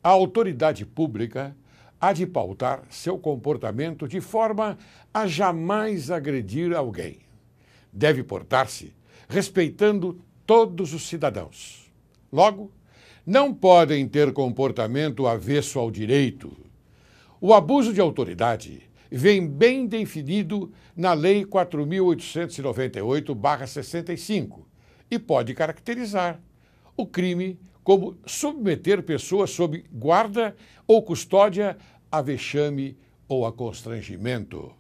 A autoridade pública há de pautar seu comportamento de forma a jamais agredir alguém. Deve portar-se respeitando todos os cidadãos. Logo, não podem ter comportamento avesso ao direito. O abuso de autoridade vem bem definido na Lei 4.898/65 e pode caracterizar o crime como submeter pessoas sob guarda ou custódia a vexame ou a constrangimento.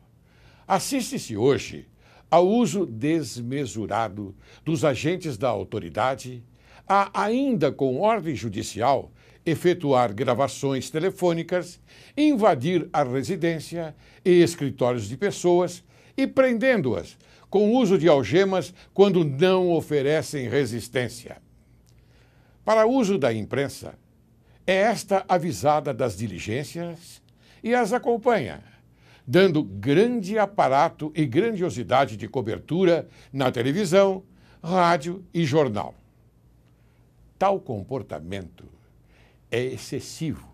Assiste-se hoje ao uso desmesurado dos agentes da autoridade a, ainda com ordem judicial, efetuar gravações telefônicas, invadir a residência e escritórios de pessoas e prendendo-as com uso de algemas quando não oferecem resistência. Para uso da imprensa, é esta avisada das diligências e as acompanha, dando grande aparato e grandiosidade de cobertura na televisão, rádio e jornal. Tal comportamento é excessivo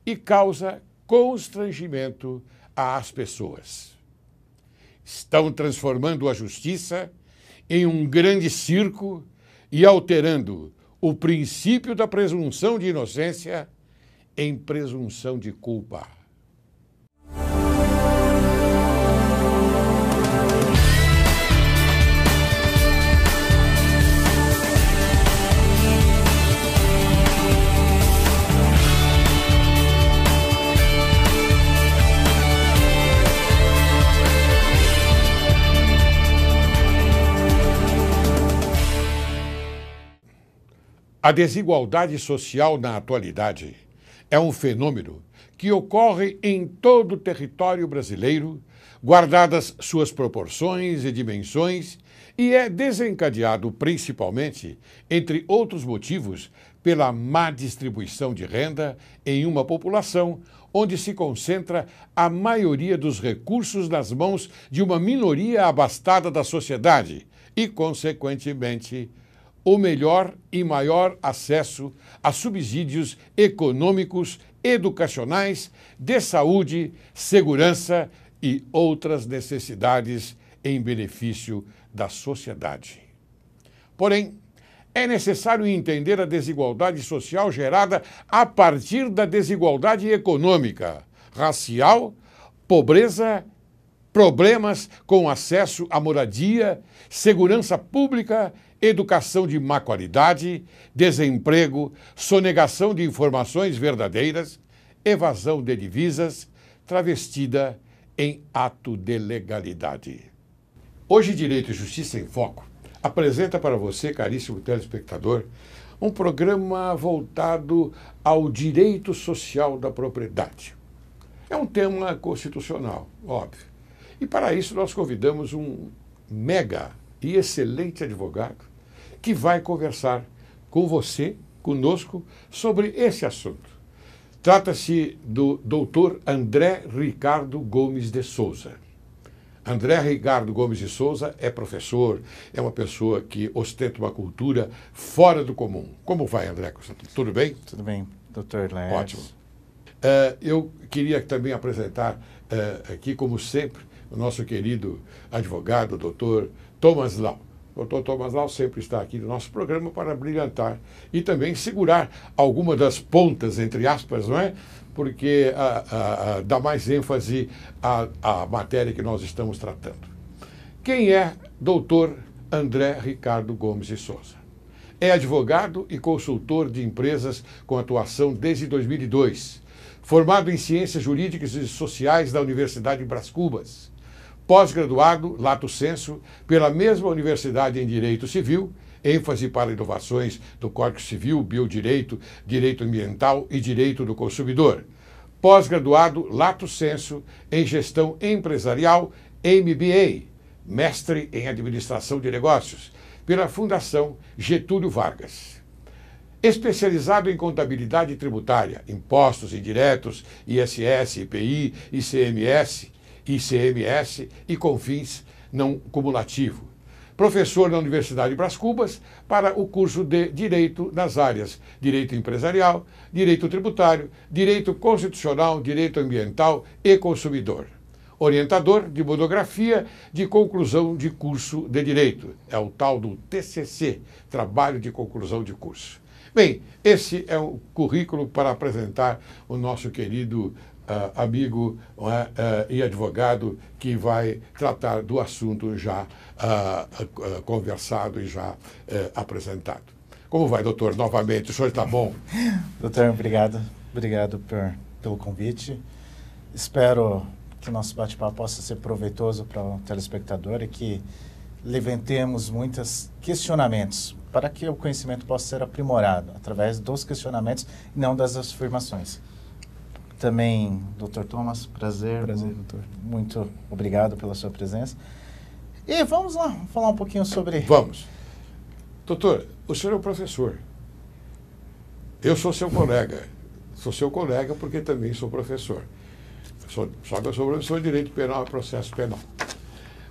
e causa constrangimento às pessoas. Estão transformando a justiça em um grande circo e alterando o princípio da presunção de inocência em presunção de culpa. A desigualdade social na atualidade é um fenômeno que ocorre em todo o território brasileiro, guardadas suas proporções e dimensões, e é desencadeado principalmente, entre outros motivos, pela má distribuição de renda em uma população onde se concentra a maioria dos recursos nas mãos de uma minoria abastada da sociedade e, consequentemente, o melhor e maior acesso a subsídios econômicos, educacionais, de saúde, segurança e outras necessidades em benefício da sociedade. Porém, é necessário entender a desigualdade social gerada a partir da desigualdade econômica, racial, pobreza, problemas com acesso à moradia, segurança pública, educação de má qualidade, desemprego, sonegação de informações verdadeiras, evasão de divisas, travestida em ato de legalidade. Hoje, Direito e Justiça em Foco apresenta para você, caríssimo telespectador, um programa voltado ao direito social da propriedade. É um tema constitucional, óbvio. E para isso nós convidamos um mega e excelente advogado que vai conversar com você, conosco, sobre esse assunto. Trata-se do Dr. André Ricardo Gomes de Souza. André Ricardo Gomes de Souza é professor, é uma pessoa que ostenta uma cultura fora do comum. Como vai, André? Tudo bem? Tudo bem, doutor Laércio. Ótimo. Eu queria também apresentar aqui, como sempre, o nosso querido advogado, doutor Thomas Lau. O Dr. Thomas Lau sempre está aqui no nosso programa para brilhantar e também segurar alguma das pontas, entre aspas, não é? Porque dá mais ênfase à matéria que nós estamos tratando. Quem é Dr. André Ricardo Gomes de Souza? É advogado e consultor de empresas com atuação desde 2002, formado em Ciências Jurídicas e Sociais da Universidade de Brás Cubas, pós-graduado, lato sensu, pela mesma Universidade em Direito Civil, ênfase para inovações do Código Civil, Biodireito, Direito Ambiental e Direito do Consumidor. Pós-graduado, lato sensu, em Gestão Empresarial, MBA, mestre em Administração de Negócios, pela Fundação Getúlio Vargas. Especializado em Contabilidade Tributária, Impostos Indiretos, ISS, IPI, ICMS e COFINS não cumulativo. professor na Universidade de Brás Cubas para o curso de Direito nas áreas Direito Empresarial, Direito Tributário, Direito Constitucional, Direito Ambiental e Consumidor. Orientador de monografia de conclusão de curso de Direito. É o tal do TCC, Trabalho de Conclusão de Curso. Bem, esse é o currículo para apresentar o nosso querido amigo e advogado que vai tratar do assunto já conversado e já apresentado. Como vai, doutor? Novamente, o senhor está bom? Doutor, obrigado. Obrigado pelo convite. Espero que o nosso bate-papo possa ser proveitoso para o telespectador e que levantemos muitos questionamentos para que o conhecimento possa ser aprimorado através dos questionamentos e não das afirmações. Também, Dr. Thomas, prazer, doutor. Muito obrigado pela sua presença. E vamos lá, falar um pouquinho sobre... Vamos. Doutor, o senhor é o professor. Eu sou seu colega. Sou seu colega porque também sou professor. Só que eu sou professor de Direito Penal e Processo Penal.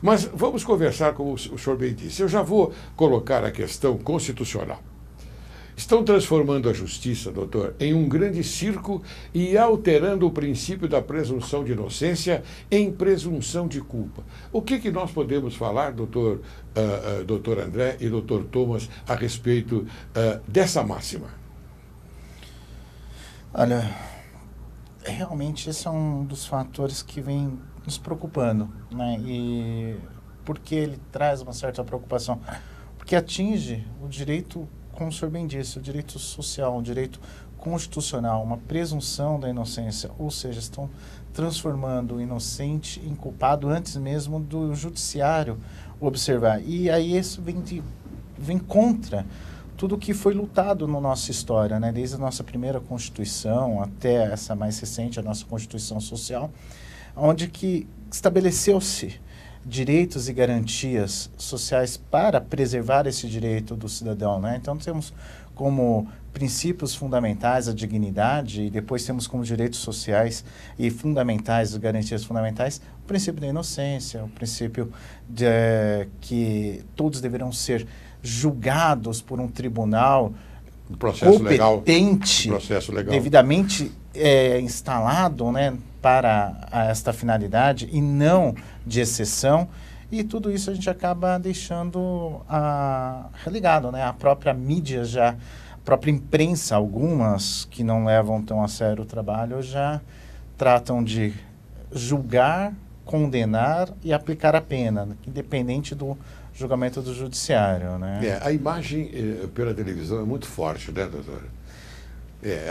Mas vamos conversar, como o senhor bem disse. Eu já vou colocar a questão constitucional. Estão transformando a justiça, doutor, em um grande circo e alterando o princípio da presunção de inocência em presunção de culpa. O que nós podemos falar, doutor André e doutor Thomas, a respeito dessa máxima? Olha, realmente esse é um dos fatores que vem nos preocupando, né? E por que ele traz uma certa preocupação? Porque atinge o direito, como o senhor bem disse, o direito social, o direito constitucional, uma presunção da inocência, ou seja, estão transformando o inocente em culpado antes mesmo do judiciário observar. E aí isso vem contra tudo que foi lutado na nossa história, né? Desde a nossa primeira Constituição até essa mais recente, a nossa Constituição Social, onde que estabeleceu-se direitos e garantias sociais para preservar esse direito do cidadão, né? Então temos como princípios fundamentais a dignidade e depois temos como direitos sociais e fundamentais, garantias fundamentais, o princípio da inocência, o princípio de que todos deverão ser julgados por um tribunal competente, devidamente instalado, né, para esta finalidade e não de exceção. E tudo isso a gente acaba deixando relegado, né? A própria mídia já, a própria imprensa, algumas que não levam tão a sério o trabalho, já tratam de julgar, condenar e aplicar a pena, independente do julgamento do judiciário, né? A imagem pela televisão é muito forte, né, doutora?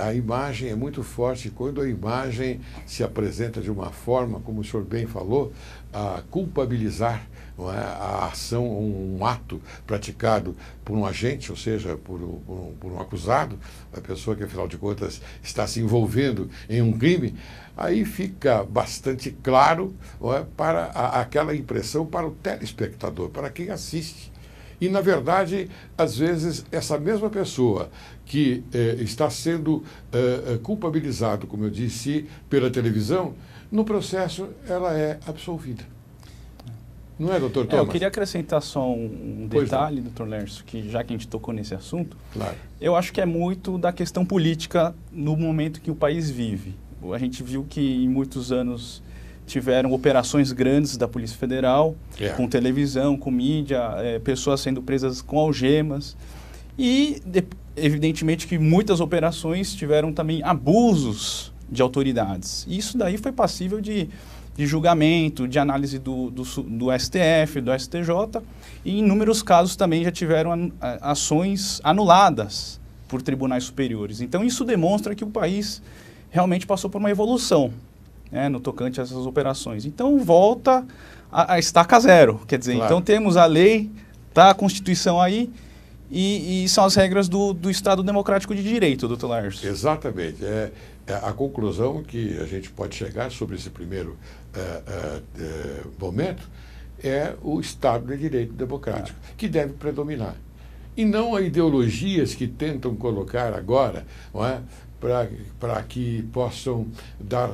A imagem é muito forte. Quando a imagem se apresenta de uma forma, como o senhor bem falou, a culpabilizar, não é, a ação, um ato praticado por um agente, ou seja, por um acusado, a pessoa que, afinal de contas, está se envolvendo em um crime, aí fica bastante claro, não é, para aquela impressão para o telespectador, para quem assiste. E, na verdade, às vezes, essa mesma pessoa que está sendo culpabilizado, como eu disse, pela televisão, no processo ela é absolvida. Não é, doutor Thomas? Eu queria acrescentar só um detalhe, doutor Lércio, que já que a gente tocou nesse assunto, claro, eu acho que é muito da questão política no momento que o país vive. A gente viu que em muitos anos tiveram operações grandes da Polícia Federal, com televisão, com mídia, pessoas sendo presas com algemas. E, evidentemente, que muitas operações tiveram também abusos de autoridades. E isso daí foi passível de julgamento, de análise do STF, do STJ, e em inúmeros casos também já tiveram ações anuladas por tribunais superiores. Então, isso demonstra que o país realmente passou por uma evolução, né, no tocante a essas operações. Então, volta a estaca zero. Quer dizer, claro, então temos a lei, tá, a Constituição aí, e são as regras do Estado Democrático de Direito, doutor Lércio. Exatamente. A conclusão que a gente pode chegar sobre esse primeiro momento é o Estado de Direito Democrático, que deve predominar. E não a ideologias que tentam colocar agora, não é, para que possam dar,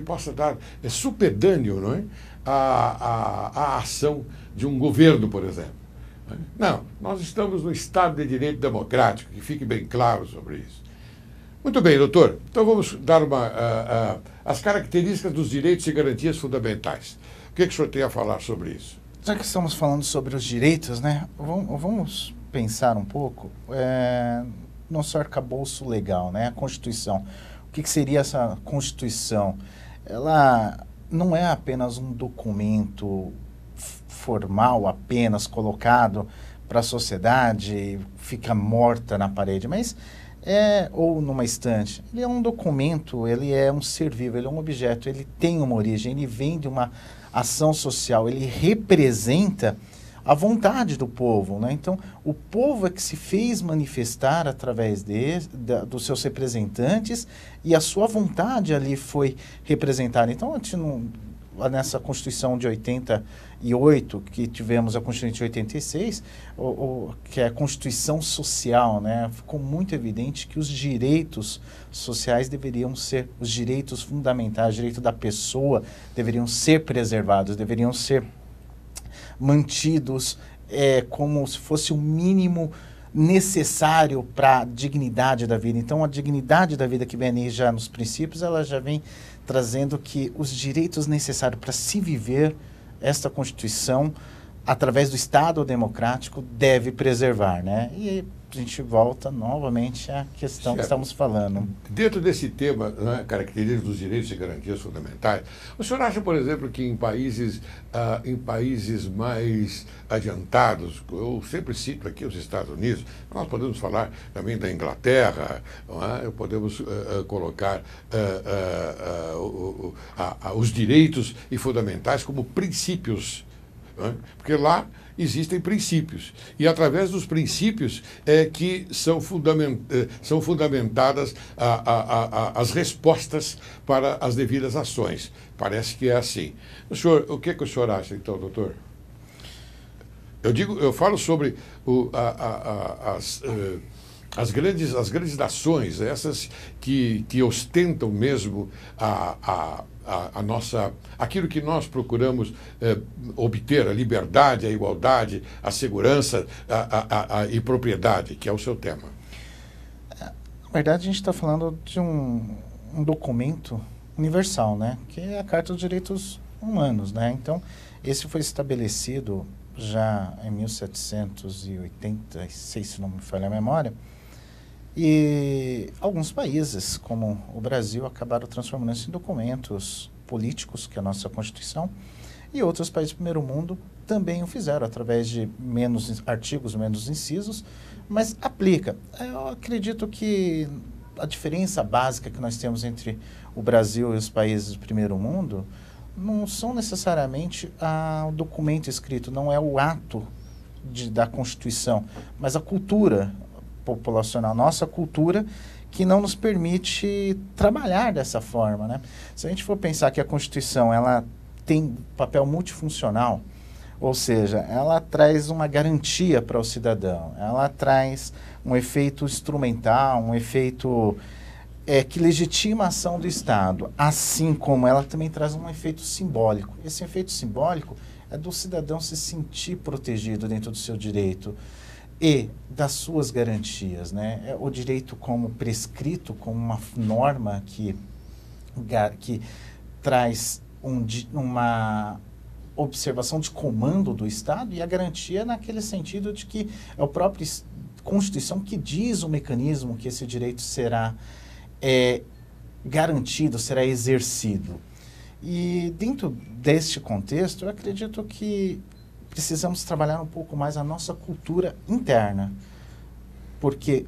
possa dar supedâneo, não é, a ação de um governo, por exemplo. Não, nós estamos no Estado de Direito Democrático, que fique bem claro sobre isso. Muito bem, doutor. Então vamos dar as características dos direitos e garantias fundamentais. O que o senhor tem a falar sobre isso? Já que estamos falando sobre os direitos, né, vamos pensar um pouco no nosso arcabouço legal, né, a Constituição. O que seria essa Constituição? Ela não é apenas um documento formal, apenas colocado para a sociedade, fica morta na parede, mas ou numa estante. Ele é um documento, ele é um ser vivo, ele é um objeto, ele tem uma origem, ele vem de uma ação social, ele representa a vontade do povo, né? Então, o povo é que se fez manifestar através dos seus representantes e a sua vontade ali foi representada. Então, a gente nessa Constituição de 88, que tivemos a Constituição de 86, que é a Constituição Social, né? Ficou muito evidente que os direitos sociais deveriam ser, os direitos fundamentais, o direito da pessoa deveriam ser preservados, deveriam ser mantidos como se fosse o mínimo necessário para a dignidade da vida. Então, a dignidade da vida que vem ali já nos princípios, ela já vem trazendo que os direitos necessários para se viver, esta Constituição, através do Estado democrático, deve preservar, né? E a gente volta novamente à questão que estamos falando. Dentro desse tema, né, características dos direitos e garantias fundamentais, o senhor acha, por exemplo, que em países mais adiantados, eu sempre cito aqui os Estados Unidos, nós podemos falar também da Inglaterra, não é? Podemos colocar os direitos e fundamentais como princípios, não é? Porque lá existem princípios, e através dos princípios que são fundamentadas as respostas para as devidas ações. Parece que é assim. O que o senhor acha, então, doutor? Eu falo sobre as grandes nações, essas que ostentam mesmo aquilo que nós procuramos obter, a liberdade, a igualdade, a segurança e propriedade, que é o seu tema. Na verdade, a gente está falando de um documento universal, né? Que é a Carta dos Direitos Humanos, né? Então, esse foi estabelecido já em 1786, se não me falha a memória, e alguns países, como o Brasil, acabaram transformando isso em documentos políticos, que é a nossa Constituição, e outros países do primeiro mundo também o fizeram, através de menos artigos, menos incisos, mas aplica. Eu acredito que a diferença básica que nós temos entre o Brasil e os países do primeiro mundo não são necessariamente o documento escrito, não é o ato da Constituição, mas a cultura populacional, nossa cultura, que não nos permite trabalhar dessa forma, né? Se a gente for pensar que a Constituição ela tem papel multifuncional, ou seja, ela traz uma garantia para o cidadão, ela traz um efeito instrumental, um efeito que legitima a ação do Estado, assim como ela também traz um efeito simbólico. Esse efeito simbólico é do cidadão se sentir protegido dentro do seu direito e das suas garantias, né? É o direito como prescrito, como uma norma que traz uma observação de comando do Estado, e a garantia naquele sentido de que é a própria Constituição que diz o mecanismo que esse direito será garantido, será exercido. E dentro deste contexto, eu acredito que precisamos trabalhar um pouco mais a nossa cultura interna, porque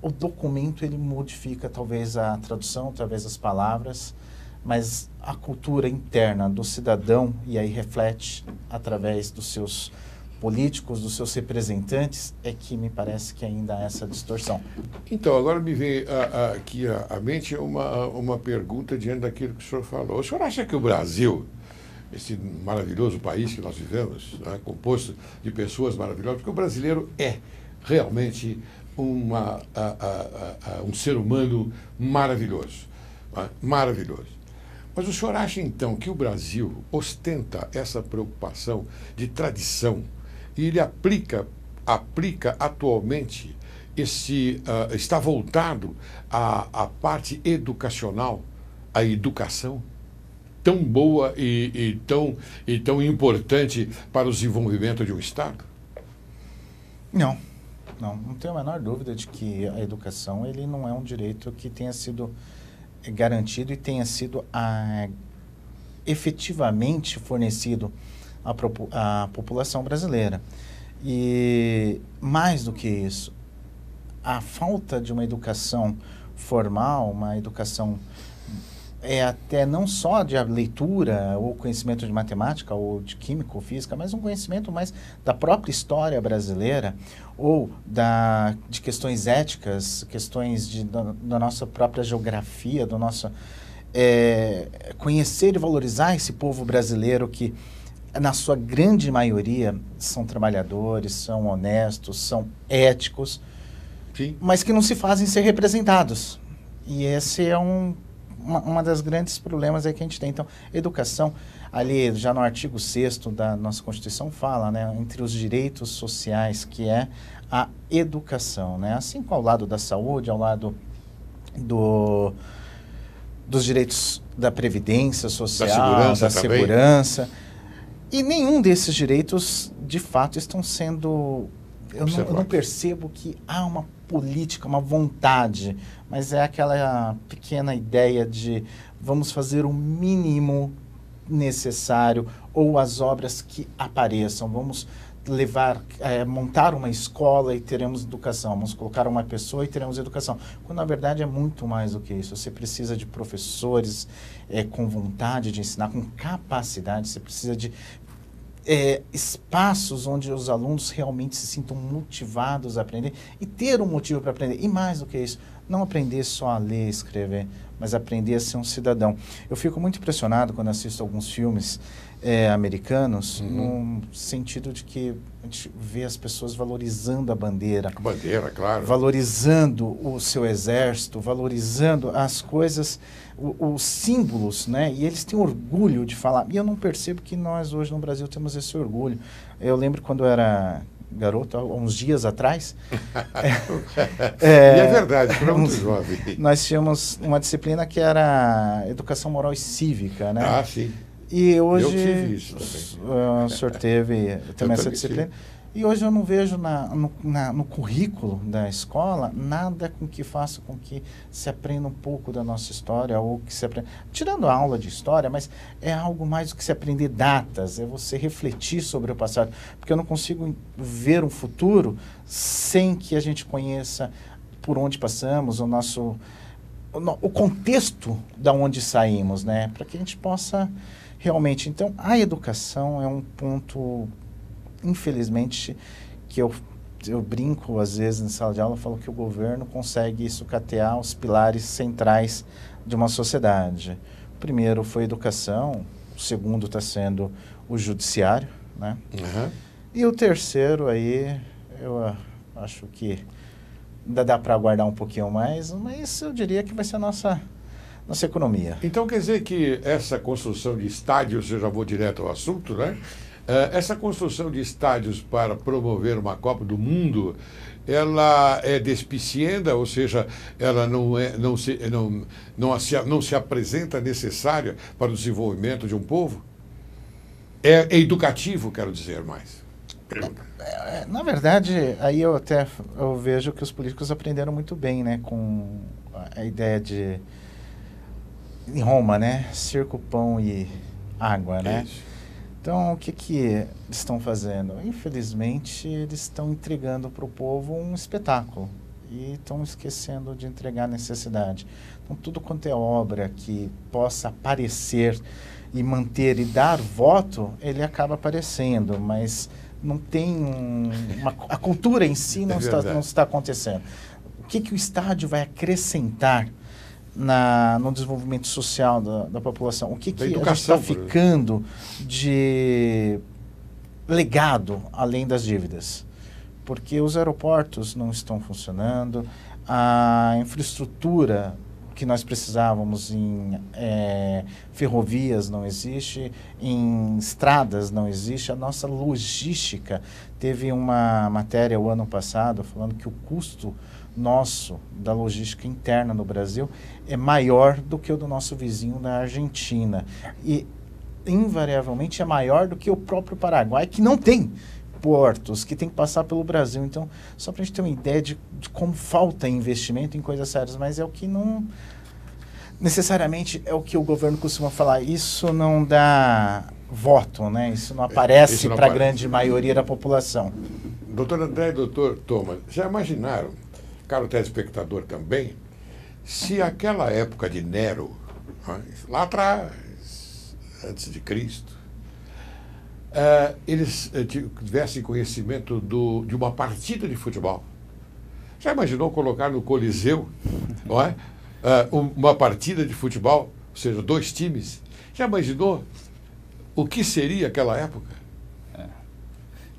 o documento ele modifica talvez a tradução, através das palavras, mas a cultura interna do cidadão, e aí reflete através dos seus políticos, dos seus representantes, é que me parece que ainda há essa distorção. Então, agora me vem aqui à mente uma pergunta diante daquilo que o senhor falou. O senhor acha que o Brasil, esse maravilhoso país que nós vivemos, né, composto de pessoas maravilhosas, porque o brasileiro é realmente um ser humano maravilhoso, né, maravilhoso. Mas o senhor acha, então, que o Brasil ostenta essa preocupação de tradição, e ele aplica atualmente está voltado à parte educacional, à educação tão boa e tão importante para o desenvolvimento de um Estado? Não tenho a menor dúvida de que a educação ele não é um direito que tenha sido garantido e tenha sido efetivamente fornecido à população brasileira. E mais do que isso, a falta de uma educação formal, uma educação até não só de leitura ou conhecimento de matemática ou de química ou física, mas um conhecimento mais da própria história brasileira ou de questões éticas, questões da nossa própria geografia, do nosso conhecer e valorizar esse povo brasileiro que, na sua grande maioria, são trabalhadores, são honestos, são éticos, sim, mas que não se fazem ser representados. E esse é uma das grandes problemas aí que a gente tem. Então, educação, ali já no artigo 6º da nossa Constituição fala, né, entre os direitos sociais, que é a educação, né? Assim como ao lado da saúde, ao lado dos direitos da previdência social, da segurança. E nenhum desses direitos, de fato, estão sendo... Eu não percebo que há uma política, uma vontade, mas é aquela pequena ideia de vamos fazer o mínimo necessário ou as obras que apareçam. Vamos montar uma escola e teremos educação. Vamos colocar uma pessoa e teremos educação. Quando, na verdade, é muito mais do que isso. Você precisa de professores com vontade de ensinar, com capacidade. Você precisa de espaços onde os alunos realmente se sintam motivados a aprender e ter um motivo para aprender. E mais do que isso, não aprender só a ler e escrever, mas aprender a ser um cidadão. Eu fico muito impressionado quando assisto alguns filmes americanos, no sentido de que a gente vê as pessoas valorizando a bandeira. A bandeira, claro. Valorizando o seu exército, valorizando as coisas, os símbolos, né? E eles têm orgulho de falar. E eu não percebo que nós hoje no Brasil temos esse orgulho. Eu lembro quando eu era garoto, há uns dias atrás. E é verdade, era muito jovem. Nós tínhamos uma disciplina que era Educação Moral e Cívica, né? Ah, sim. E hoje, eu tive isso também. O senhor teve também essa disciplina. Tive. E hoje eu não vejo no currículo da escola nada com que faça com que se aprenda um pouco da nossa história, ou que se aprenda, tirando a aula de história, mas é algo mais do que se aprender datas, é você refletir sobre o passado, porque eu não consigo ver um futuro sem que a gente conheça por onde passamos, o contexto da onde saímos, né? Para que a gente possa realmente... Então, a educação é um ponto... Infelizmente, que eu brinco às vezes em sala de aula, eu falo que o governo consegue sucatear os pilares centrais de uma sociedade. O primeiro foi a educação, o segundo está sendo o judiciário, né? E o terceiro aí, eu acho que ainda dá para aguardar um pouquinho mais, mas eu diria que vai ser a nossa economia. Então quer dizer que essa construção de estádios, eu já vou direto ao assunto, né? Essa construção de estádios para promover uma Copa do Mundo, ela é despicienda, ou seja, ela não se apresenta necessária para o desenvolvimento de um povo? É educativo, quero dizer mais. Na verdade, aí eu vejo que os políticos aprenderam muito bem, né, com a ideia de, em Roma, né, circo, pão e água, né? Isso. Então, o que eles estão fazendo? Infelizmente, eles estão entregando para o povo um espetáculo e estão esquecendo de entregar a necessidade. Então, tudo quanto é obra que possa aparecer e manter e dar voto, ele acaba aparecendo, mas não tem a cultura em si não está acontecendo. O que o estádio vai acrescentar no desenvolvimento social da população? O que a gente está ficando de legado além das dívidas? Porque os aeroportos não estão funcionando, a infraestrutura que nós precisávamos em ferrovias não existe, em estradas não existe, a nossa logística. Teve uma matéria o ano passado falando que o custo nosso da logística interna no Brasil é maior do que o do nosso vizinho da Argentina. E, invariavelmente, é maior do que o próprio Paraguai, que não tem portos, que tem que passar pelo Brasil. Então, só para a gente ter uma ideia de como falta investimento em coisas sérias, mas é o que não... necessariamente é o que o governo costuma falar. Isso não dá voto, né? Isso não aparece para a grande maioria da população. Doutor André e doutor Thomas, já imaginaram, caro telespectador também, se aquela época de Nero, lá atrás, antes de Cristo, eles tivessem conhecimento de uma partida de futebol? Já imaginou colocar no Coliseu, não é? Uma partida de futebol, ou seja, 2 times? Já imaginou o que seria aquela época?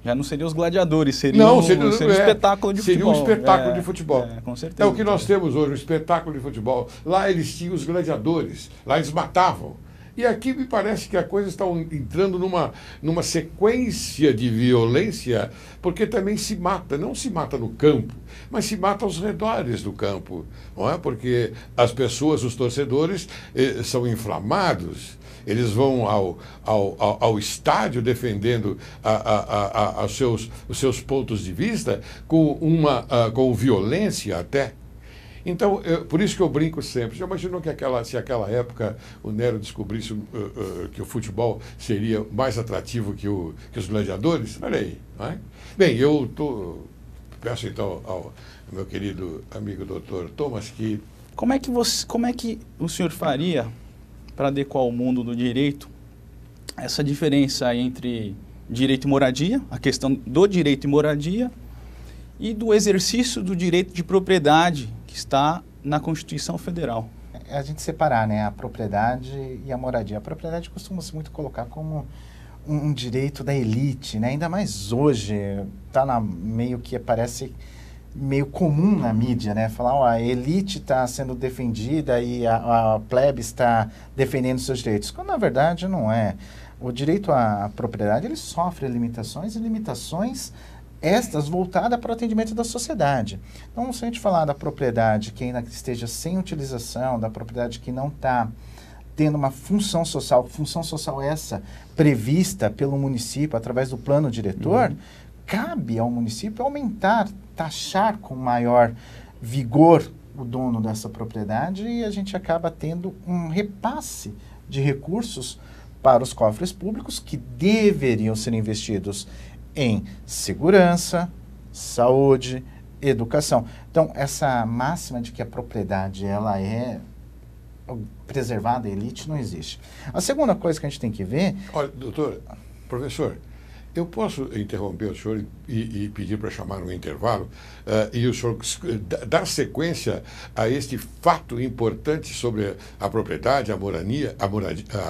Já não seriam os gladiadores, seria um espetáculo de futebol. Seria um espetáculo de futebol. Com certeza. É o que nós temos hoje, um espetáculo de futebol. Lá eles tinham os gladiadores, lá eles matavam. E aqui me parece que a coisa está entrando numa sequência de violência, porque também se mata, não se mata no campo, mas se mata aos redores do campo, não é? Porque as pessoas, os torcedores, são inflamados, eles vão ao estádio defendendo os seus pontos de vista com violência até. Então, por isso que eu brinco sempre. Já imaginou que se aquela época o Nero descobrisse que o futebol seria mais atrativo que os gladiadores? Olha aí. Não é? Bem, peço então ao meu querido amigo doutor Thomas que... Como é que o senhor faria para adequar ao mundo do direito essa diferença entre direito e moradia, a questão do direito e moradia, e do exercício do direito de propriedade que está na Constituição Federal? A gente separar, né, a propriedade e a moradia. A propriedade costuma-se muito colocar como um direito da elite, né? Ainda mais hoje, está meio que parece meio comum na mídia, né? Falar, ó, a elite está sendo defendida e a plebe está defendendo seus direitos, quando na verdade não é. O direito à propriedade, ele sofre limitações estas voltadas para o atendimento da sociedade. Então, se a gente falar da propriedade que ainda esteja sem utilização, da propriedade que não está tendo uma função social essa prevista pelo município através do plano diretor, cabe ao município aumentar, taxar com maior vigor o dono dessa propriedade, e a gente acaba tendo um repasse de recursos para os cofres públicos que deveriam ser investidos em segurança, saúde, educação. Então, essa máxima de que a propriedade ela é preservada, a elite, não existe. A segunda coisa que a gente tem que ver... Olha, doutor, professor, eu posso interromper o senhor e pedir para chamar um intervalo e o senhor dar sequência a este fato importante sobre a propriedade, a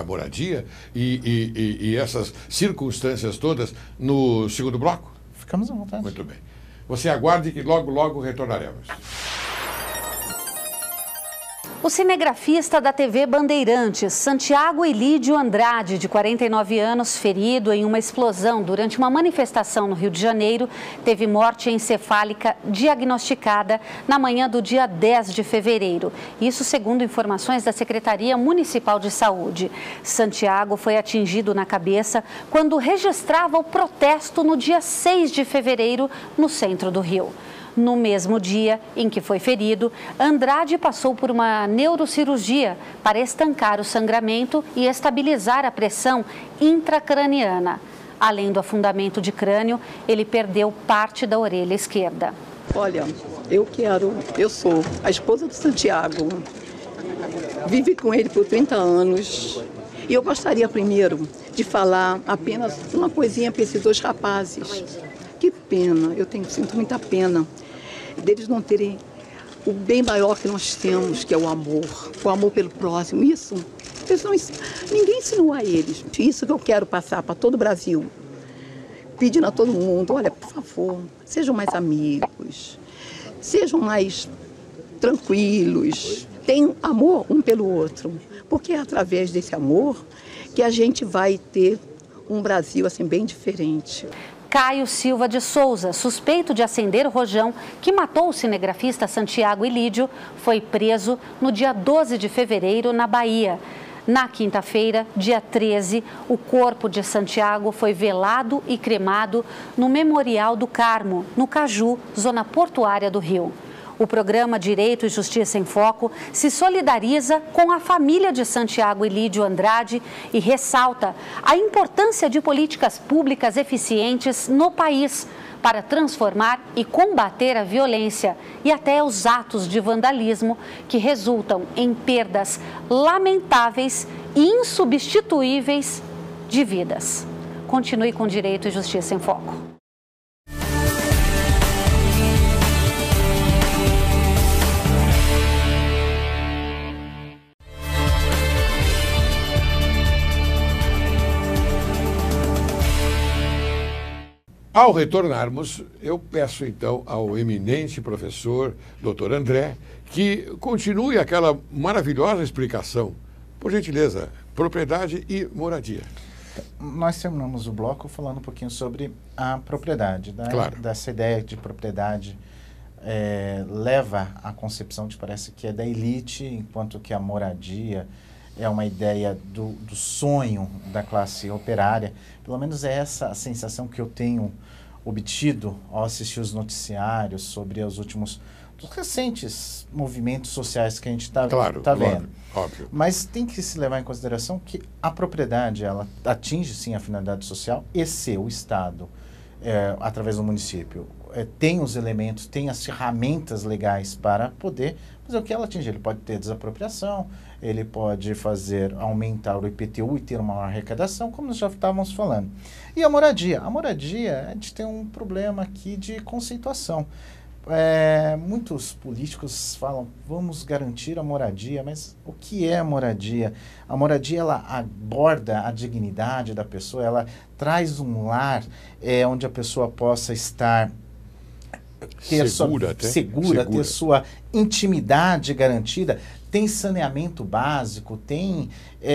moradia e essas circunstâncias todas no segundo bloco? Ficamos à vontade. Muito bem. Você aguarde que logo, logo retornaremos. O cinegrafista da TV Bandeirantes, Santiago Ilídio Andrade, de 49 anos, ferido em uma explosão durante uma manifestação no Rio de Janeiro, teve morte encefálica diagnosticada na manhã do dia 10 de fevereiro. Isso segundo informações da Secretaria Municipal de Saúde. Santiago foi atingido na cabeça quando registrava o protesto no dia 6 de fevereiro, no centro do Rio. No mesmo dia em que foi ferido, Andrade passou por uma neurocirurgia para estancar o sangramento e estabilizar a pressão intracraniana. Além do afundamento de crânio, ele perdeu parte da orelha esquerda. Olha, eu sou a esposa do Santiago, vivi com ele por 30 anos e eu gostaria primeiro de falar apenas uma coisinha para esses 2 rapazes. Que pena, sinto muita pena deles não terem o bem maior que nós temos, que é o amor pelo próximo. Ninguém ensinou a eles. Isso que eu quero passar para todo o Brasil, pedindo a todo mundo, olha, por favor, sejam mais amigos, sejam mais tranquilos, tenham amor um pelo outro, porque é através desse amor que a gente vai ter um Brasil assim bem diferente. Caio Silva de Souza, suspeito de acender o rojão que matou o cinegrafista Santiago Ilídio, foi preso no dia 12 de fevereiro na Bahia. Na quinta-feira, dia 13, o corpo de Santiago foi velado e cremado no Memorial do Carmo, no Caju, zona portuária do Rio. O programa Direito e Justiça em Foco se solidariza com a família de Santiago Ilídio Andrade e ressalta a importância de políticas públicas eficientes no país para transformar e combater a violência e até os atos de vandalismo que resultam em perdas lamentáveis e insubstituíveis de vidas. Continue com Direito e Justiça em Foco. Ao retornarmos, eu peço então ao eminente professor Dr. André que continue aquela maravilhosa explicação. Por gentileza, propriedade e moradia. Nós terminamos o bloco falando um pouquinho sobre a propriedade, né? Claro. Dessa ideia de propriedade leva à concepção que parece que é da elite, enquanto que a moradia é uma ideia do sonho da classe operária. Pelo menos é essa a sensação que eu tenho obtido ao assistir os noticiários sobre os recentes movimentos sociais que a gente está vendo. Óbvio. Mas tem que se levar em consideração que a propriedade, ela atinge sim a finalidade social, e se o Estado, através do município, tem os elementos, tem as ferramentas legais para poder fazer o que ela atinge. Ele pode ter desapropriação, ele pode aumentar o IPTU e ter uma maior arrecadação, como nós já estávamos falando. E a moradia? A moradia, a gente tem um problema aqui de conceituação. Muitos políticos falam, vamos garantir a moradia, mas o que é a moradia? A moradia, ela aborda a dignidade da pessoa, ela traz um lar onde a pessoa possa estar segura, ter sua intimidade garantida, tem saneamento básico, tem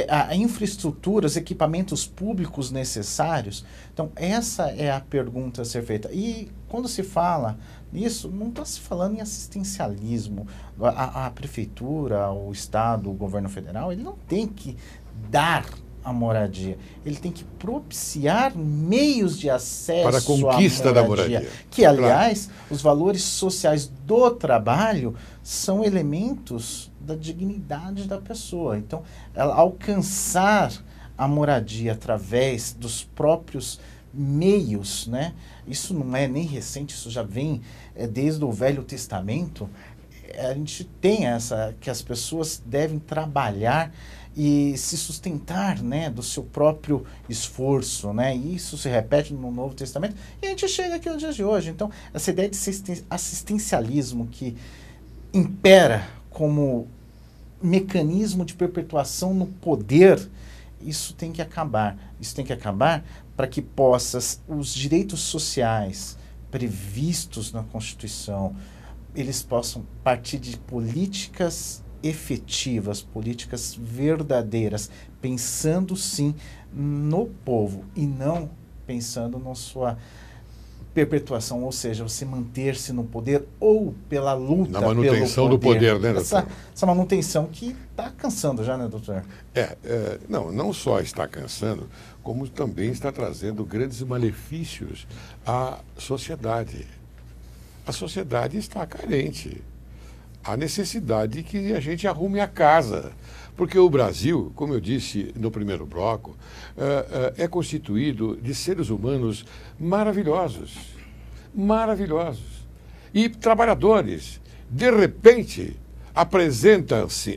a infraestrutura, os equipamentos públicos necessários. Então, essa é a pergunta a ser feita. E quando se fala nisso, não está se falando em assistencialismo. A prefeitura, o Estado, o governo federal, ele não tem que dar a moradia. Ele tem que propiciar meios de acesso para a conquista da moradia. Que, aliás, os valores sociais do trabalho são elementos da dignidade da pessoa. Então, ela alcançar a moradia através dos próprios meios, né? Isso não é nem recente, isso já vem desde o Velho Testamento. A gente tem que as pessoas devem trabalhar e se sustentar, né, do seu próprio esforço, né? E isso se repete no Novo Testamento e a gente chega aqui aos dias de hoje. Então, essa ideia de assistencialismo que impera como mecanismo de perpetuação no poder, isso tem que acabar. Isso tem que acabar para que os direitos sociais previstos na Constituição, eles possam partir de políticas efetivas, políticas verdadeiras, pensando sim no povo e não pensando na sua perpetuação, ou seja, você manter-se no poder ou pela luta na manutenção do poder, né, doutor? Essa manutenção que está cansando já, né, doutor? Não só está cansando, como também está trazendo grandes malefícios à sociedade. A sociedade está carente. Há necessidade que a gente arrume a casa. Porque o Brasil, como eu disse no primeiro bloco, é constituído de seres humanos maravilhosos. Maravilhosos. E trabalhadores. De repente, apresenta-se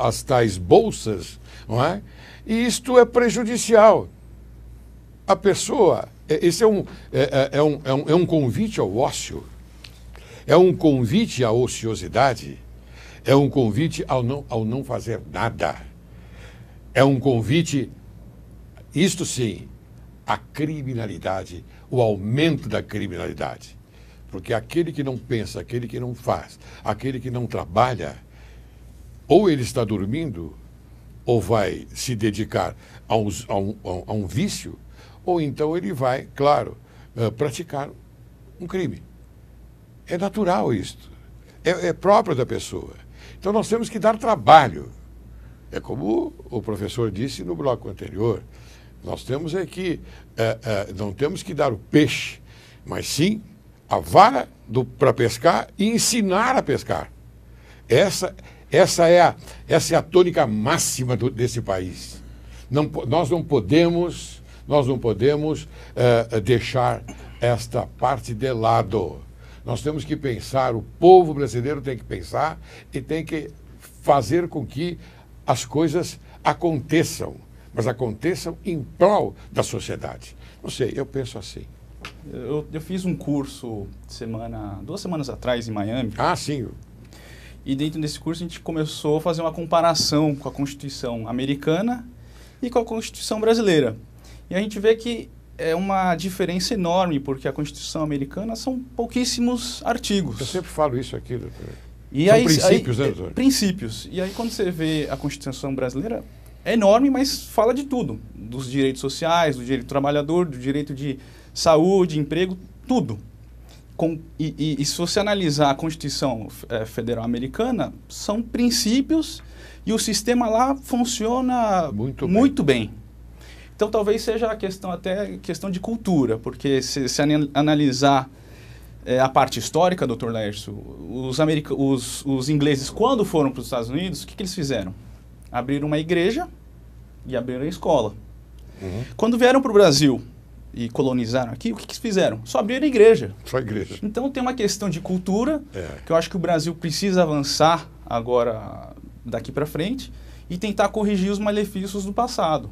as tais bolsas, não é? E isto é prejudicial. A pessoa, esse é um convite ao ócio. É um convite à ociosidade, é um convite ao não fazer nada. É um convite, isto sim, à criminalidade, o aumento da criminalidade. Porque aquele que não pensa, aquele que não faz, aquele que não trabalha, ou ele está dormindo, ou vai se dedicar a um vício, ou então ele vai, claro, praticar um crime. É natural isto. É próprio da pessoa. Então nós temos que dar trabalho. É como o professor disse no bloco anterior. Nós temos que não temos que dar o peixe, mas sim a vara para pescar e ensinar a pescar. Essa é a tônica máxima desse país. Nós não podemos deixar esta parte de lado. Nós temos que pensar, o povo brasileiro tem que pensar e tem que fazer com que as coisas aconteçam, mas aconteçam em prol da sociedade. Não sei, eu penso assim. Eu fiz um curso 2 semanas atrás em Miami. Ah, sim. E dentro desse curso a gente começou a fazer uma comparação com a Constituição americana e com a Constituição brasileira. E a gente vê que é uma diferença enorme, porque a Constituição americana são pouquíssimos artigos. Eu sempre falo isso aqui, doutor. E são princípios, né, doutor? Princípios. E aí quando você vê a Constituição brasileira, é enorme, mas fala de tudo. Dos direitos sociais, do direito do trabalhador, do direito de saúde, emprego, tudo. E se você analisar a Constituição Federal Americana, são princípios e o sistema lá funciona muito bem. Então talvez seja até questão de cultura, porque se analisar a parte histórica, Dr. Laércio, os ingleses, quando foram para os Estados Unidos, o que eles fizeram? Abriram uma igreja e abriram a escola. Uhum. Quando vieram para o Brasil e colonizaram aqui, o que eles fizeram? Só abriram a igreja. Só a igreja. Então tem uma questão de cultura, que eu acho que o Brasil precisa avançar agora, daqui para frente, e tentar corrigir os malefícios do passado.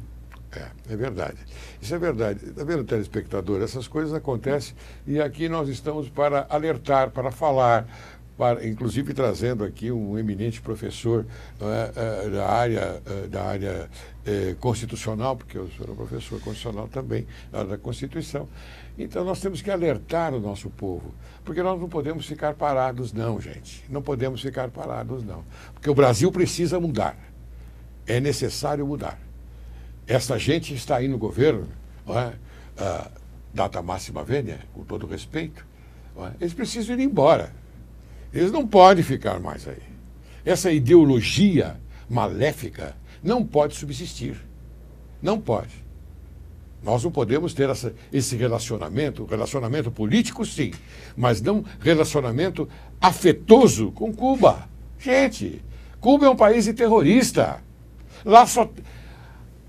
É verdade. Isso é verdade. Está vendo, telespectador? Essas coisas acontecem e aqui nós estamos para alertar, para falar, inclusive trazendo aqui um eminente professor da área constitucional, porque eu sou professor constitucional também, da Constituição. Então nós temos que alertar o nosso povo, porque nós não podemos ficar parados não, gente. Não podemos ficar parados não. Porque o Brasil precisa mudar. É necessário mudar. Essa gente está aí no governo, data máxima vênia, com todo respeito, eles precisam ir embora. Eles não podem ficar mais aí. Essa ideologia maléfica não pode subsistir. Não pode. Nós não podemos ter esse relacionamento político, sim, mas não relacionamento afetoso com Cuba. Gente, Cuba é um país terrorista. Lá só...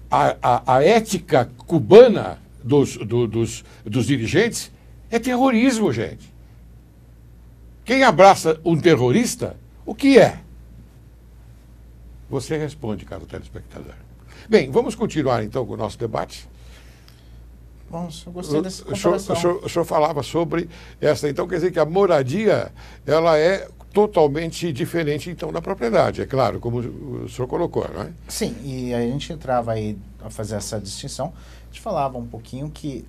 A ética cubana dos dirigentes é terrorismo, gente. Quem abraça um terrorista, o que é? Você responde, caro telespectador. Bem, vamos continuar então com o nosso debate. Bom, eu gostei dessa comparação. O senhor falava sobre essa, então quer dizer que a moradia, ela é totalmente diferente, então, da propriedade, é claro, como o senhor colocou, não é? Sim, e a gente entrava aí a fazer essa distinção, a gente falava um pouquinho que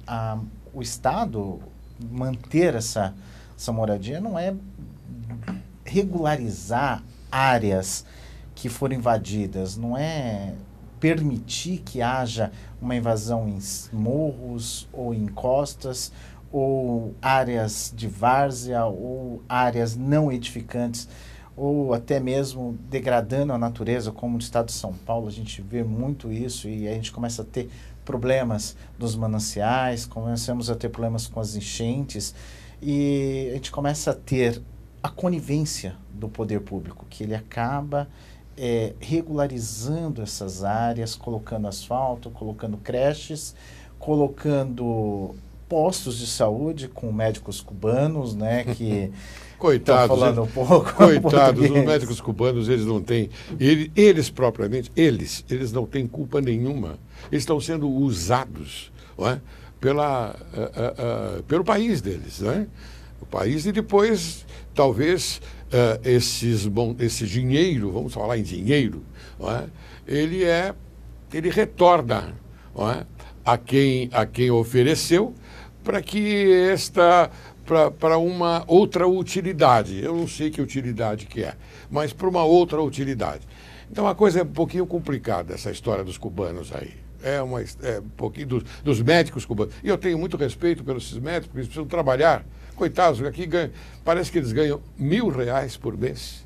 o Estado manter essa moradia não é regularizar áreas que foram invadidas, não é permitir que haja uma invasão em morros ou em costas, ou áreas de várzea, ou áreas não edificantes, ou até mesmo degradando a natureza, como no estado de São Paulo, a gente vê muito isso, e a gente começa a ter problemas nos mananciais, começamos a ter problemas com as enchentes, e a gente começa a ter a conivência do poder público, que ele acaba regularizando essas áreas, colocando asfalto, colocando creches, colocando postos de saúde com médicos cubanos, né, que coitados, falando um pouco coitados, os médicos cubanos, eles não têm, eles propriamente, eles não têm culpa nenhuma. Eles estão sendo usados, não é, pelo país deles, não é? O país, e depois, talvez, esse dinheiro, vamos falar em dinheiro, não é? Ele retorna, não é, a quem ofereceu, para que para uma outra utilidade. Eu não sei que utilidade que é, mas para uma outra utilidade. Então a coisa é um pouquinho complicada, essa história dos cubanos aí. É um pouquinho dos médicos cubanos. E eu tenho muito respeito pelos médicos, porque eles precisam trabalhar. Coitados, aqui parece que eles ganham R$1.000 por mês.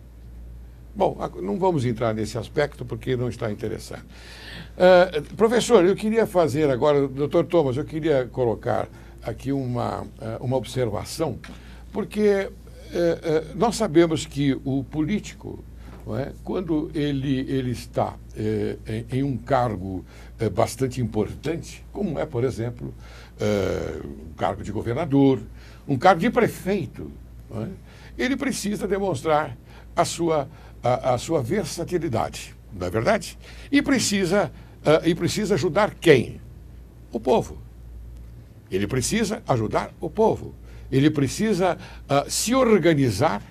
Bom, não vamos entrar nesse aspecto porque não está interessado. Professor, eu queria fazer agora, doutor Thomas, eu queria colocar aqui uma observação, porque nós sabemos que o político, não é, quando ele está em um cargo bastante importante, como é, por exemplo, um cargo de governador, um cargo de prefeito, não é, ele precisa demonstrar a sua versatilidade, não é verdade? E precisa ajudar quem? O povo. Ele precisa ajudar o povo. Ele precisa se organizar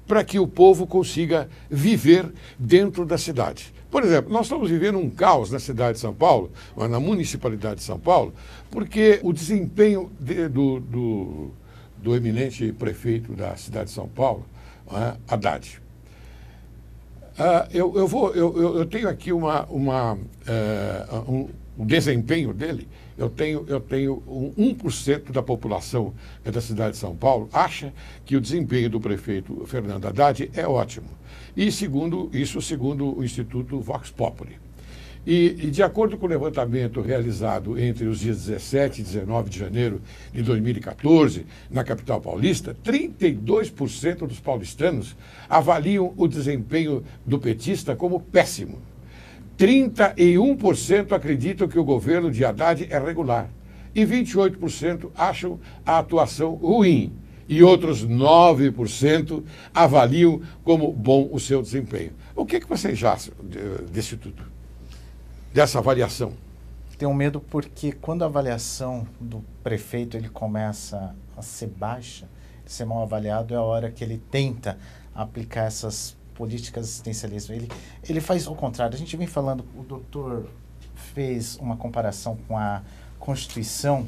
para que o povo consiga viver dentro da cidade. Por exemplo, nós estamos vivendo um caos na cidade de São Paulo, na municipalidade de São Paulo, porque o desempenho do eminente prefeito da cidade de São Paulo, Haddad. Eu tenho aqui um desempenho dele. Eu tenho 1% da população da cidade de São Paulo acha que o desempenho do prefeito Fernando Haddad é ótimo. E segundo o Instituto Vox Populi. E de acordo com o levantamento realizado entre os dias 17 e 19 de janeiro de 2014, na capital paulista, 32% dos paulistanos avaliam o desempenho do petista como péssimo. 31% acreditam que o governo de Haddad é regular. E 28% acham a atuação ruim. E outros 9% avaliam como bom o seu desempenho. O que vocês acham disso tudo? Dessa avaliação? Tenho medo porque quando a avaliação do prefeito ele começa a ser baixa, ser mal avaliado, é a hora que ele tenta aplicar essas políticas assistencialistas. Ele faz o contrário. A gente vem falando, o doutor fez uma comparação com a Constituição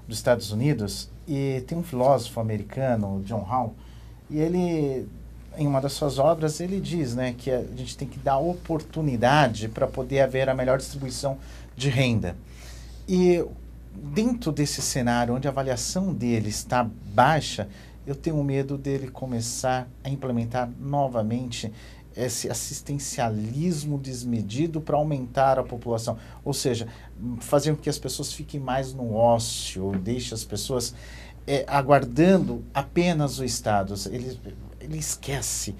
dos Estados Unidos e tem um filósofo americano, John Hall, e ele, em uma das suas obras, ele diz, né, que a gente tem que dar oportunidade para poder haver a melhor distribuição de renda. E dentro desse cenário, onde a avaliação dele está baixa, eu tenho medo dele começar a implementar novamente esse assistencialismo desmedido para aumentar a população. Ou seja, fazer com que as pessoas fiquem mais no ócio, deixe as pessoas aguardando apenas o Estado. Ele esquece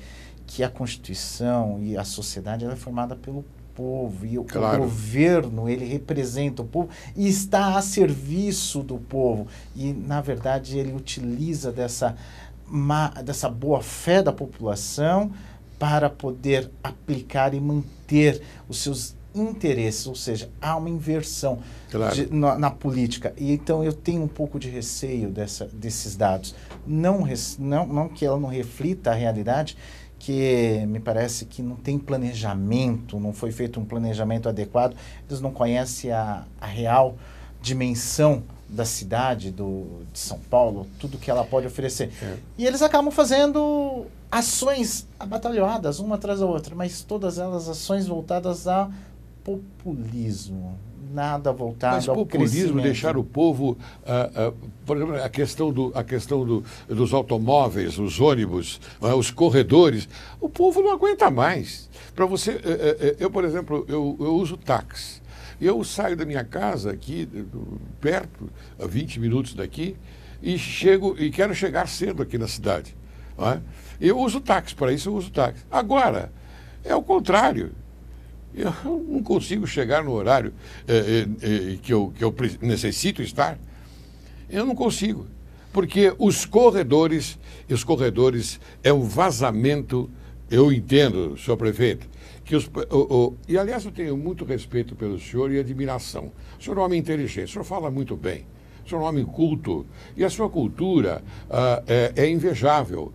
que a Constituição e a sociedade ela é formada pelo povo, e claro. O governo, ele representa o povo e está a serviço do povo. E, na verdade, ele utiliza dessa boa fé da população para poder aplicar e manter os seus interesses, ou seja, há uma inversão claro. na política. E então eu tenho um pouco de receio desses dados. Não que ela não reflita a realidade, que me parece que não tem planejamento, não foi feito um planejamento adequado, eles não conhecem a real dimensão da cidade de São Paulo, tudo que ela pode oferecer. E eles acabam fazendo ações abatalhadas, uma atrás da outra, mas todas elas ações voltadas a populismo, nada voltado ao crescimento. Mas populismo, deixar o povo, por exemplo, a questão dos automóveis, os ônibus, os corredores, o povo não aguenta mais. Para você, eu, por exemplo, eu uso táxi. Eu saio da minha casa aqui, perto, a 20 minutos daqui, e quero chegar cedo aqui na cidade. Não é? Eu uso táxi, para isso eu uso táxi. Agora, é o contrário. Eu não consigo chegar no horário que eu necessito estar. Eu não consigo. Porque os corredores é um vazamento, eu entendo, senhor prefeito, e aliás eu tenho muito respeito pelo senhor e admiração. O senhor é um homem inteligente, o senhor fala muito bem, o senhor é um homem culto, e a sua cultura é invejável.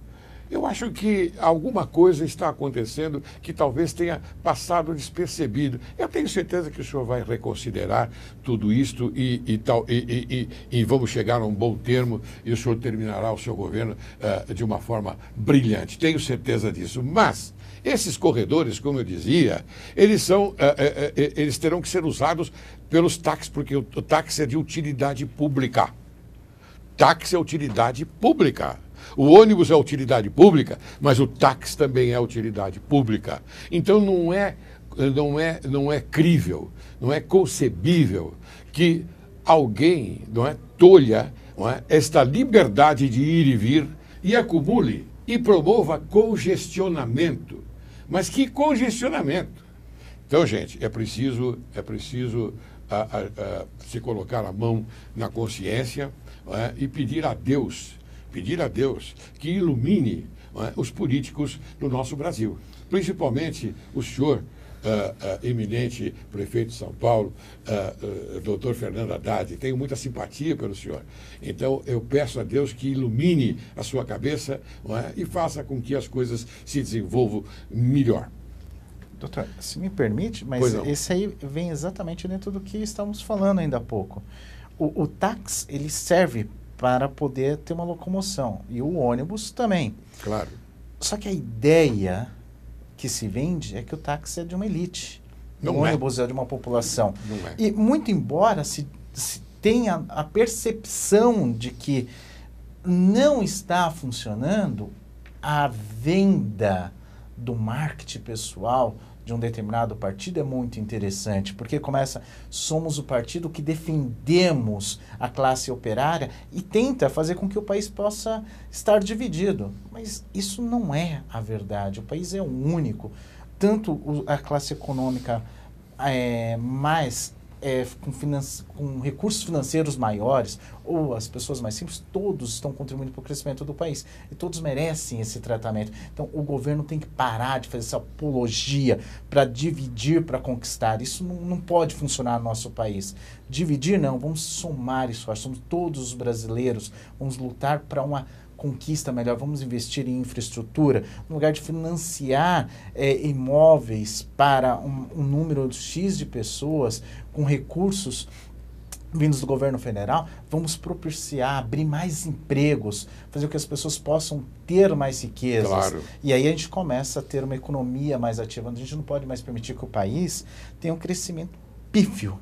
Eu acho que alguma coisa está acontecendo que talvez tenha passado despercebido. Eu tenho certeza que o senhor vai reconsiderar tudo isto e vamos chegar a um bom termo e o senhor terminará o seu governo de uma forma brilhante. Tenho certeza disso. Mas esses corredores, como eu dizia, eles terão que ser usados pelos táxis, porque o táxi é de utilidade pública. Táxi é utilidade pública. O ônibus é utilidade pública, mas o táxi também é utilidade pública. Então não é crível, não é concebível que alguém tolha esta liberdade de ir e vir e acumule e promova congestionamento. Mas que congestionamento! Então, gente, é preciso se colocar a mão na consciência e pedir a Deus que ilumine os políticos do nosso Brasil. Principalmente o senhor, eminente prefeito de São Paulo, doutor Fernando Haddad. Tenho muita simpatia pelo senhor. Então, eu peço a Deus que ilumine a sua cabeça e faça com que as coisas se desenvolvam melhor. Doutor, se me permite, mas esse aí vem exatamente dentro do que estávamos falando ainda há pouco. O táxi, ele serve para poder ter uma locomoção. E o ônibus também. Claro. Só que a ideia que se vende é que o táxi é de uma elite. O ônibus é de uma população. Não é. E muito embora se tenha a percepção de que não está funcionando, a venda do marketing pessoal de um determinado partido é muito interessante, porque somos o partido que defendemos a classe operária e tenta fazer com que o país possa estar dividido. Mas isso não é a verdade. O país é único. Tanto a classe econômica com recursos financeiros maiores, ou as pessoas mais simples, todos estão contribuindo para o crescimento do país. E todos merecem esse tratamento. Então, o governo tem que parar de fazer essa apologia para dividir, para conquistar. Isso não pode funcionar no nosso país. Dividir, não. Vamos somar esforços. Somos todos os brasileiros. Vamos lutar para uma conquista melhor, vamos investir em infraestrutura, no lugar de financiar imóveis para um número X de pessoas com recursos vindos do governo federal, vamos propiciar, abrir mais empregos, fazer com que as pessoas possam ter mais riquezas. Claro. E aí a gente começa a ter uma economia mais ativa. A gente não pode mais permitir que o país tenha um crescimento pífio.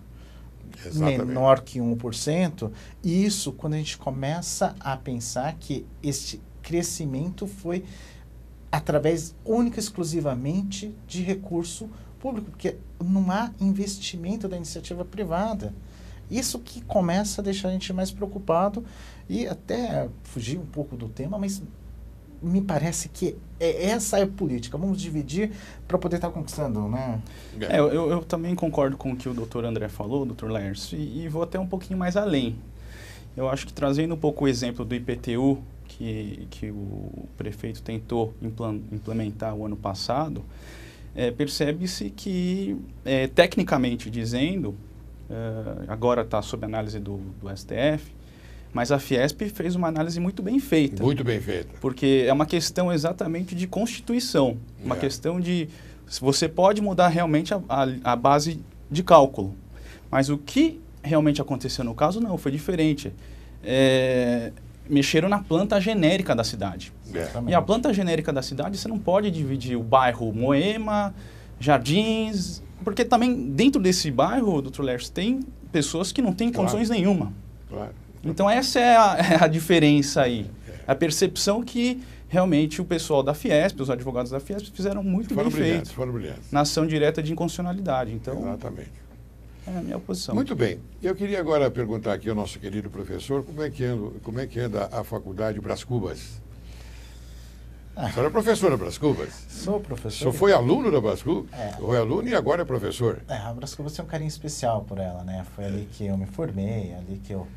Exatamente. Menor que 1%, e isso quando a gente começa a pensar que este crescimento foi através única e exclusivamente de recurso público, porque não há investimento da iniciativa privada. Isso que começa a deixar a gente mais preocupado e até fugir um pouco do tema, mas me parece que essa é a política. Vamos dividir para poder estar conquistando, né? Eu também concordo com o que o doutor André falou, doutor Laércio, e vou até um pouquinho mais além. Eu acho que trazendo um pouco o exemplo do IPTU, que o prefeito tentou implementar o ano passado, percebe-se que, tecnicamente dizendo, agora está sob análise do STF, mas a Fiesp fez uma análise muito bem feita. Muito bem feita. Porque é uma questão exatamente de Constituição. Uma questão de... Você pode mudar realmente a base de cálculo. Mas o que realmente aconteceu no caso, não, foi diferente. Mexeram na planta genérica da cidade. E a planta genérica da cidade, você não pode dividir o bairro Moema, Jardins... Porque também, dentro desse bairro, doutor Laércio, tem pessoas que não têm condições nenhuma. Claro. Então, essa é a diferença aí. A percepção que realmente o pessoal da Fiesp, os advogados da Fiesp, fizeram muito bem feito. Foram brilhantes. Na ação direta de inconstitucionalidade. Então, exatamente. É a minha posição. Muito bem. Eu queria agora perguntar aqui ao nosso querido professor como é que anda a faculdade Brás Cubas. A senhora é professora Brás Cubas? Sou professor. O senhor foi aluno da Brás Cubas? Foi aluno e agora é professor? A Brás Cubas tem um carinho especial por ela, né? Foi ali que eu me formei, ali que eu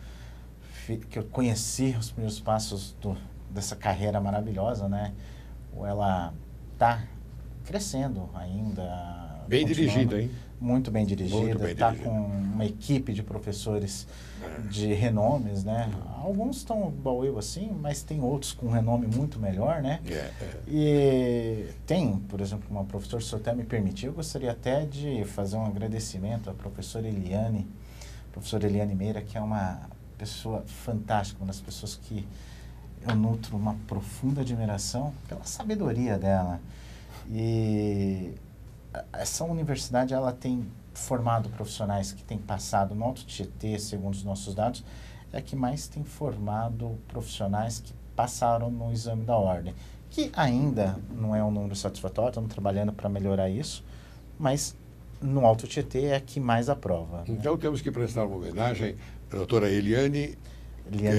conheci os primeiros passos dessa carreira maravilhosa, né? Ela está crescendo ainda, Bem dirigida, hein? Muito bem dirigida, está com uma equipe de professores de renomes, né? Alguns estão igual eu assim, mas tem outros com renome muito melhor, né? E tem, por exemplo, uma professora, se o até me permitir, eu gostaria até de fazer um agradecimento à professora Eliane Meira, que é uma pessoa fantástica, uma das pessoas que eu nutro uma profunda admiração pela sabedoria dela. E essa universidade, ela tem formado profissionais que têm passado no Alto Tietê, segundo os nossos dados, é a que mais tem formado profissionais que passaram no exame da ordem, que ainda não é um número satisfatório, estamos trabalhando para melhorar isso, mas no Alto Tietê é a que mais aprova. Então temos que prestar uma homenagem à doutora Eliane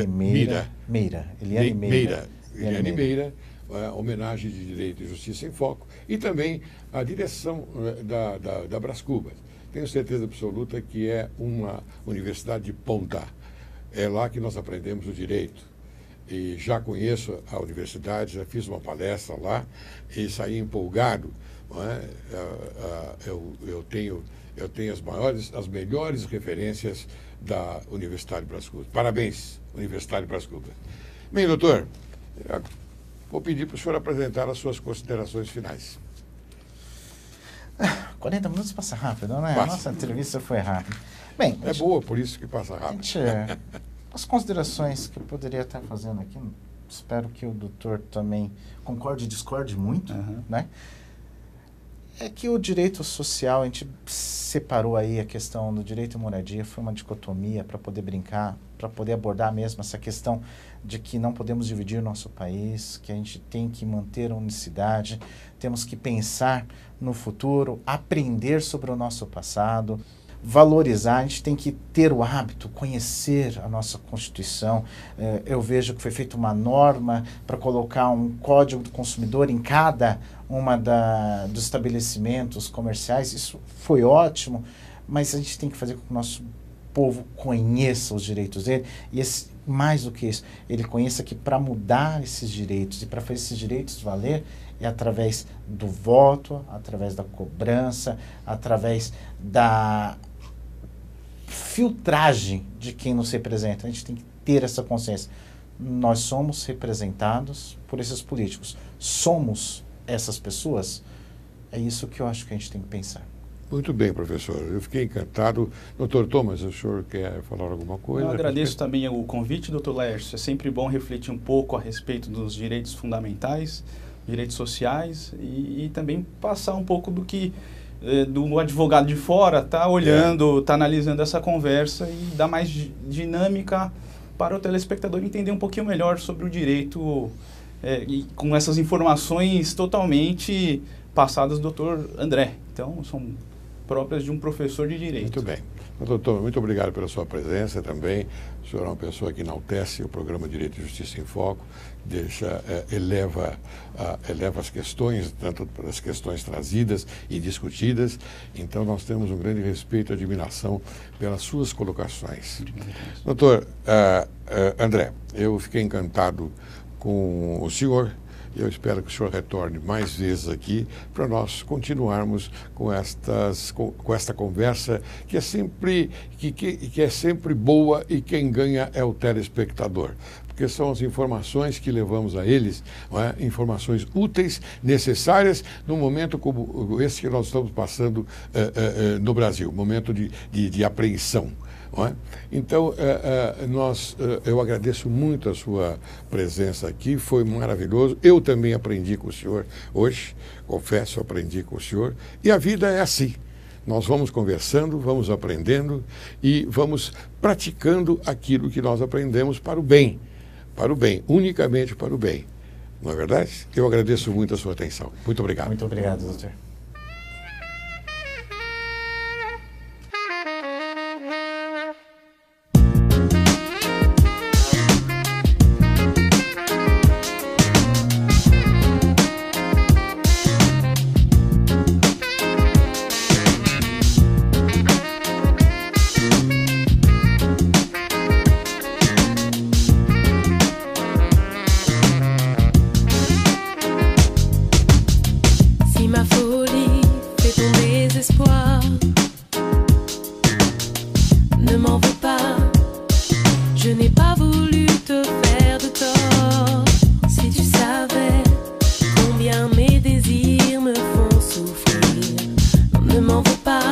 Meira. Eliane Meira, homenagem de Direito e Justiça em Foco, e também a direção da Brás Cubas. Tenho certeza absoluta que é uma universidade de ponta. É lá que nós aprendemos o direito. E já conheço a universidade, já fiz uma palestra lá e saí empolgado. Não é? Eu tenho as melhores referências da Universidade Brás Cubas. Parabéns, Universidade Brás Cubas. Bem, doutor, vou pedir para o senhor apresentar as suas considerações finais. 40 minutos passa rápido, né? A nossa entrevista foi rápida. Bem, é boa, por isso que passa rápido. As considerações que eu poderia estar fazendo aqui, espero que o doutor também concorde e discorde muito, né? É que o direito social, a gente separou aí a questão do direito à moradia, foi uma dicotomia para poder brincar, para poder abordar mesmo essa questão de que não podemos dividir o nosso país, que a gente tem que manter a unicidade, temos que pensar no futuro, aprender sobre o nosso passado, valorizar, a gente tem que ter o hábito, conhecer a nossa Constituição. Eu vejo que foi feita uma norma para colocar um código do consumidor em cada uma dos estabelecimentos comerciais. Isso foi ótimo, mas a gente tem que fazer com que o nosso povo conheça os direitos dele e mais do que isso, ele conheça que para mudar esses direitos e para fazer esses direitos valer é através do voto, através da cobrança, através da filtragem de quem nos representa. A gente tem que ter essa consciência. Nós somos representados por esses políticos. Somos essas pessoas? É isso que eu acho que a gente tem que pensar. Muito bem, professor. Eu fiquei encantado. Doutor Thomas, o senhor quer falar alguma coisa? Eu agradeço também o convite, doutor Laércio. É sempre bom refletir um pouco a respeito dos direitos fundamentais, direitos sociais e também passar um pouco do que do advogado de fora está olhando, está analisando essa conversa e dar mais dinâmica para o telespectador entender um pouquinho melhor sobre o direito e com essas informações totalmente passadas do doutor André. Então, são próprias de um professor de direito. Muito bem. Doutor, muito obrigado pela sua presença também. O senhor é uma pessoa que enaltece o programa Direito e Justiça em Foco, eleva as questões, tanto as questões trazidas e discutidas. Então, nós temos um grande respeito e admiração pelas suas colocações. Doutor André, eu fiquei encantado com o senhor. Eu espero que o senhor retorne mais vezes aqui para nós continuarmos com esta conversa que é sempre boa e quem ganha é o telespectador. Porque são as informações que levamos a eles, não é? Informações úteis, necessárias, num momento como esse que nós estamos passando no Brasil, momento de apreensão. Não é? Então, eu agradeço muito a sua presença aqui, foi maravilhoso. Eu também aprendi com o senhor hoje, confesso, aprendi com o senhor. E a vida é assim. Nós vamos conversando, vamos aprendendo e vamos praticando aquilo que nós aprendemos para o bem, unicamente para o bem. Não é verdade? Eu agradeço muito a sua atenção. Muito obrigado. Muito obrigado, doutor. See my food ne m'en veux pas.